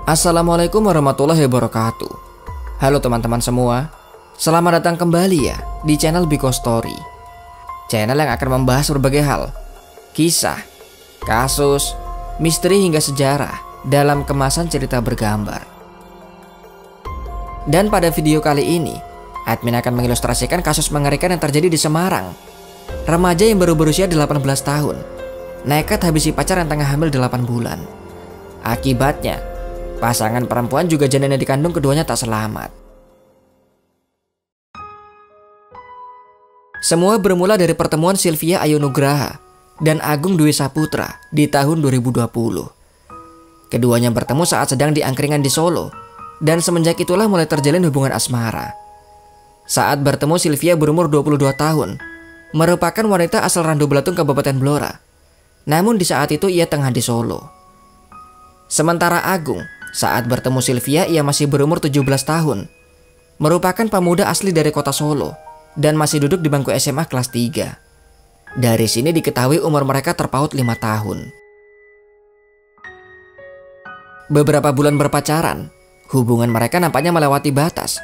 Assalamualaikum warahmatullahi wabarakatuh. Halo teman-teman semua, selamat datang kembali ya di channel Biko Story. Channel yang akan membahas berbagai hal, kisah, kasus, misteri hingga sejarah dalam kemasan cerita bergambar. Dan pada video kali ini, admin akan mengilustrasikan kasus mengerikan yang terjadi di Semarang. Remaja yang baru berusia 18 tahun nekat habisi pacar yang tengah hamil 8 bulan. Akibatnya, pasangan perempuan juga janin yang dikandung keduanya tak selamat. Semua bermula dari pertemuan Sylvia Ayu Nugraha dan Agung Dwi Saputra di tahun 2020. Keduanya bertemu saat sedang di angkringan di Solo, dan semenjak itulah mulai terjalin hubungan asmara. Saat bertemu, Sylvia berumur 22 tahun, merupakan wanita asal Randu Belatung, Kabupaten Blora. Namun di saat itu ia tengah di Solo. Sementara Agung, saat bertemu Sylvia ia masih berumur 17 tahun, merupakan pemuda asli dari kota Solo dan masih duduk di bangku SMA kelas 3. Dari sini diketahui umur mereka terpaut 5 tahun. Beberapa bulan berpacaran, hubungan mereka nampaknya melewati batas.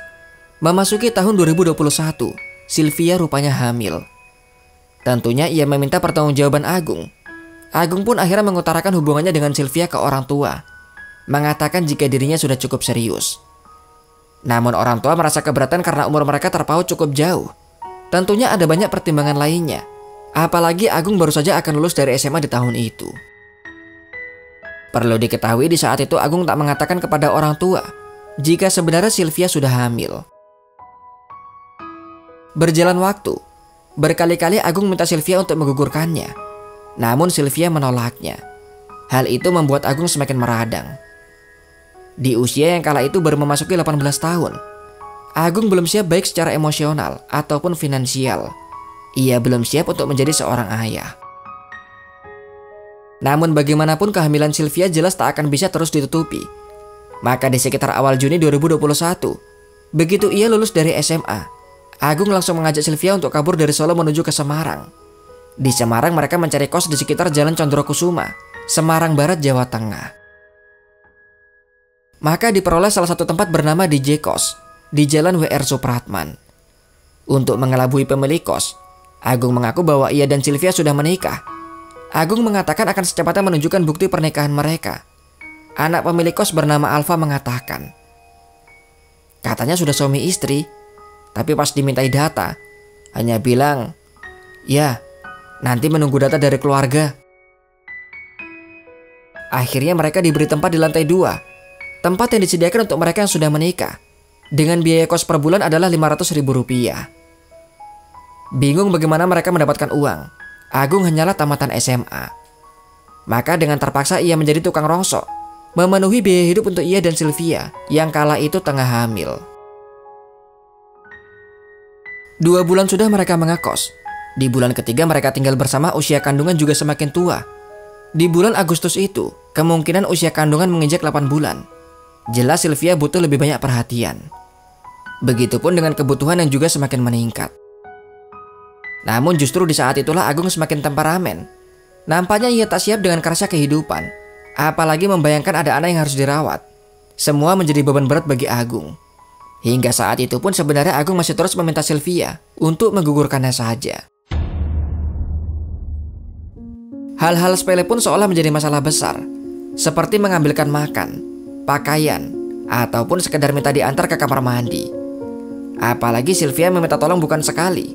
Memasuki tahun 2021, Sylvia rupanya hamil. Tentunya ia meminta pertanggungjawaban Agung. Agung pun akhirnya mengutarakan hubungannya dengan Sylvia ke orang tua, mengatakan jika dirinya sudah cukup serius. Namun orang tua merasa keberatan karena umur mereka terpaut cukup jauh. Tentunya ada banyak pertimbangan lainnya, apalagi Agung baru saja akan lulus dari SMA di tahun itu. Perlu diketahui di saat itu Agung tak mengatakan kepada orang tua jika sebenarnya Sylvia sudah hamil. Berjalan waktu, berkali-kali Agung minta Sylvia untuk menggugurkannya. Namun Sylvia menolaknya. Hal itu membuat Agung semakin meradang. Di usia yang kala itu baru memasuki 18 tahun, Agung belum siap baik secara emosional ataupun finansial. Ia belum siap untuk menjadi seorang ayah. Namun bagaimanapun kehamilan Sylvia jelas tak akan bisa terus ditutupi. Maka di sekitar awal Juni 2021, begitu ia lulus dari SMA, Agung langsung mengajak Sylvia untuk kabur dari Solo menuju ke Semarang. Di Semarang mereka mencari kos di sekitar Jalan Condrokusuma, Semarang Barat, Jawa Tengah. Maka diperoleh salah satu tempat bernama DJ Kos di Jalan WR Supratman. Untuk mengelabui pemilik kos, Agung mengaku bahwa ia dan Sylvia sudah menikah. Agung mengatakan akan secepatnya menunjukkan bukti pernikahan mereka. Anak pemilik kos bernama Alfa mengatakan, katanya sudah suami istri, tapi pas dimintai data, hanya bilang, ya, nanti menunggu data dari keluarga. Akhirnya mereka diberi tempat di lantai 2, tempat yang disediakan untuk mereka yang sudah menikah, dengan biaya kos per bulan adalah Rp500.000. Bingung bagaimana mereka mendapatkan uang, Agung hanyalah tamatan SMA. Maka dengan terpaksa ia menjadi tukang rongsok, memenuhi biaya hidup untuk ia dan Sylvia yang kala itu tengah hamil. 2 bulan sudah mereka mengekos. Di bulan ketiga mereka tinggal bersama, usia kandungan juga semakin tua. Di bulan Agustus itu, kemungkinan usia kandungan menginjak 8 bulan. Jelas Sylvia butuh lebih banyak perhatian. Begitupun dengan kebutuhan yang juga semakin meningkat. Namun justru di saat itulah Agung semakin temperamen. Nampaknya ia tak siap dengan kerasnya kehidupan, apalagi membayangkan ada anak yang harus dirawat. Semua menjadi beban berat bagi Agung. Hingga saat itu pun sebenarnya Agung masih terus meminta Sylvia untuk menggugurkannya saja. Hal-hal sepele pun seolah menjadi masalah besar, seperti mengambilkan makan, pakaian, ataupun sekedar minta diantar ke kamar mandi. Apalagi Sylvia meminta tolong bukan sekali.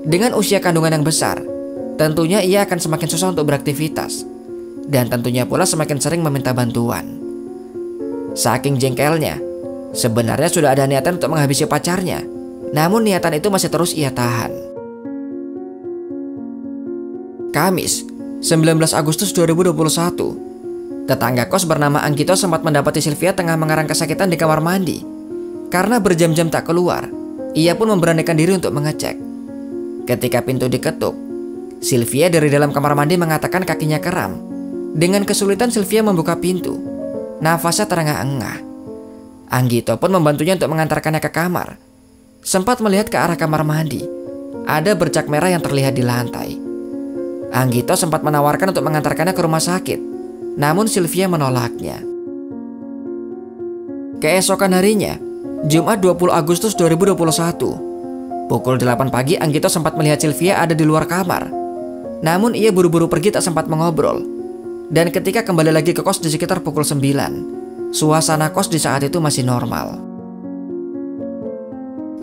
Dengan usia kandungan yang besar, tentunya ia akan semakin susah untuk beraktivitas, dan tentunya pula semakin sering meminta bantuan. Saking jengkelnya, sebenarnya sudah ada niatan untuk menghabisi pacarnya, namun niatan itu masih terus ia tahan. Kamis, 19 Agustus 2021, tetangga kos bernama Anggito sempat mendapati Sylvia tengah mengarang kesakitan di kamar mandi. Karena berjam-jam tak keluar, ia pun memberanikan diri untuk mengecek. Ketika pintu diketuk, Sylvia dari dalam kamar mandi mengatakan kakinya kram. Dengan kesulitan Sylvia membuka pintu, nafasnya terengah-engah. Anggito pun membantunya untuk mengantarkannya ke kamar. Sempat melihat ke arah kamar mandi, ada bercak merah yang terlihat di lantai. Anggito sempat menawarkan untuk mengantarkannya ke rumah sakit, namun Sylvia menolaknya. Keesokan harinya, Jumat 20 Agustus 2021, pukul 8 pagi Anggito sempat melihat Sylvia ada di luar kamar. Namun ia buru-buru pergi tak sempat mengobrol. Dan ketika kembali lagi ke kos di sekitar pukul 9, suasana kos di saat itu masih normal.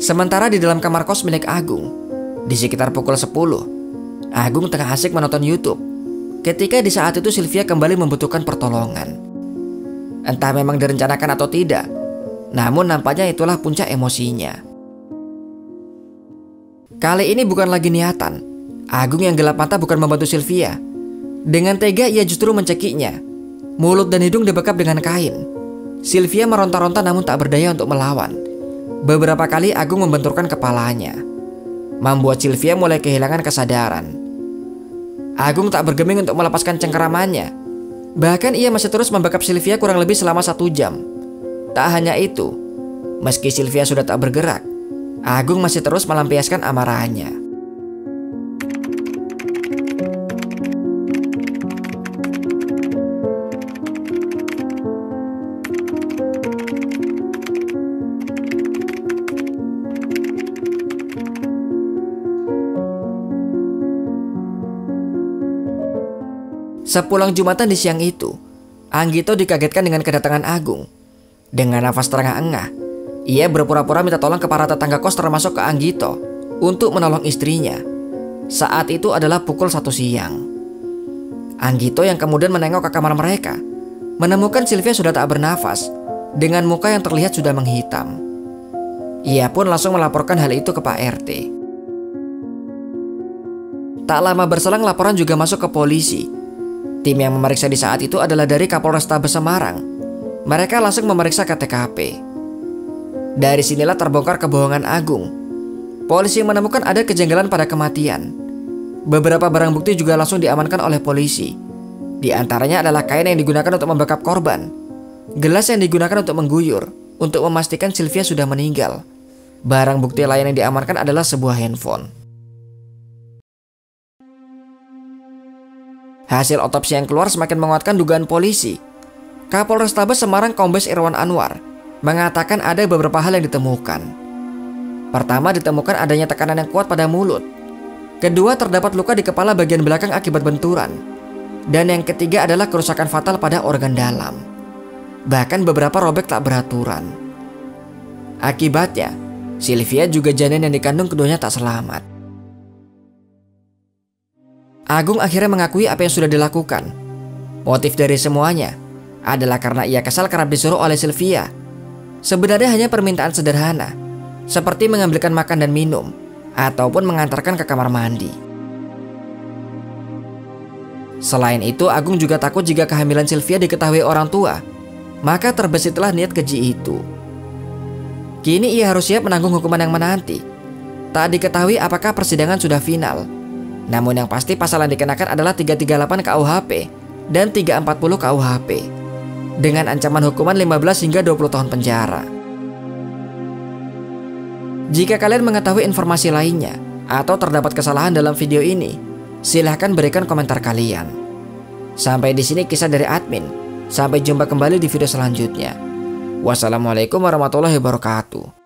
Sementara di dalam kamar kos milik Agung, di sekitar pukul 10, Agung tengah asik menonton YouTube. Ketika di saat itu Sylvia kembali membutuhkan pertolongan. Entah memang direncanakan atau tidak, namun nampaknya itulah puncak emosinya. Kali ini bukan lagi niatan. Agung yang gelap mata bukan membantu Sylvia. Dengan tega ia justru mencekiknya. Mulut dan hidung dibekap dengan kain. Sylvia meronta-ronta namun tak berdaya untuk melawan. Beberapa kali Agung membenturkan kepalanya, membuat Sylvia mulai kehilangan kesadaran. Agung tak bergeming untuk melepaskan cengkeramannya. Bahkan ia masih terus membekap Sylvia kurang lebih selama 1 jam. Tak hanya itu, meski Sylvia sudah tak bergerak, Agung masih terus melampiaskan amarahnya. Sepulang Jumatan di siang itu, Anggito dikagetkan dengan kedatangan Agung. Dengan nafas terengah-engah, ia berpura-pura minta tolong ke para tetangga kos termasuk ke Anggito untuk menolong istrinya. Saat itu adalah pukul 1 siang. Anggito yang kemudian menengok ke kamar mereka, menemukan Sylvia sudah tak bernafas, dengan muka yang terlihat sudah menghitam. Ia pun langsung melaporkan hal itu ke Pak RT. Tak lama berselang laporan juga masuk ke polisi. Tim yang memeriksa di saat itu adalah dari Kapolrestabes Semarang. Mereka langsung memeriksa ke TKP. Dari sinilah terbongkar kebohongan Agung. Polisi menemukan ada kejanggalan pada kematian. Beberapa barang bukti juga langsung diamankan oleh polisi. Di antaranya adalah kain yang digunakan untuk membekap korban, gelas yang digunakan untuk mengguyur, untuk memastikan Sylvia sudah meninggal. Barang bukti lain yang diamankan adalah sebuah handphone. Hasil otopsi yang keluar semakin menguatkan dugaan polisi. Kapolrestabes Semarang Kombes Irwan Anwar mengatakan ada beberapa hal yang ditemukan. Pertama, ditemukan adanya tekanan yang kuat pada mulut. Kedua, terdapat luka di kepala bagian belakang akibat benturan. Dan yang ketiga adalah kerusakan fatal pada organ dalam. Bahkan beberapa robek tak beraturan. Akibatnya, Sylvia juga janin yang dikandung keduanya tak selamat. Agung akhirnya mengakui apa yang sudah dilakukan. Motif dari semuanya adalah karena ia kesal kerap disuruh oleh Sylvia. Sebenarnya hanya permintaan sederhana, seperti mengambilkan makan dan minum, ataupun mengantarkan ke kamar mandi. Selain itu, Agung juga takut jika kehamilan Sylvia diketahui orang tua, maka terbesitlah niat keji itu. Kini ia harus siap menanggung hukuman yang menanti. Tak diketahui apakah persidangan sudah final. Namun yang pasti pasal yang dikenakan adalah 338 KUHP dan 340 KUHP dengan ancaman hukuman 15 hingga 20 tahun penjara. Jika kalian mengetahui informasi lainnya atau terdapat kesalahan dalam video ini, silahkan berikan komentar kalian. Sampai di sini kisah dari admin. Sampai jumpa kembali di video selanjutnya. Wassalamualaikum warahmatullahi wabarakatuh.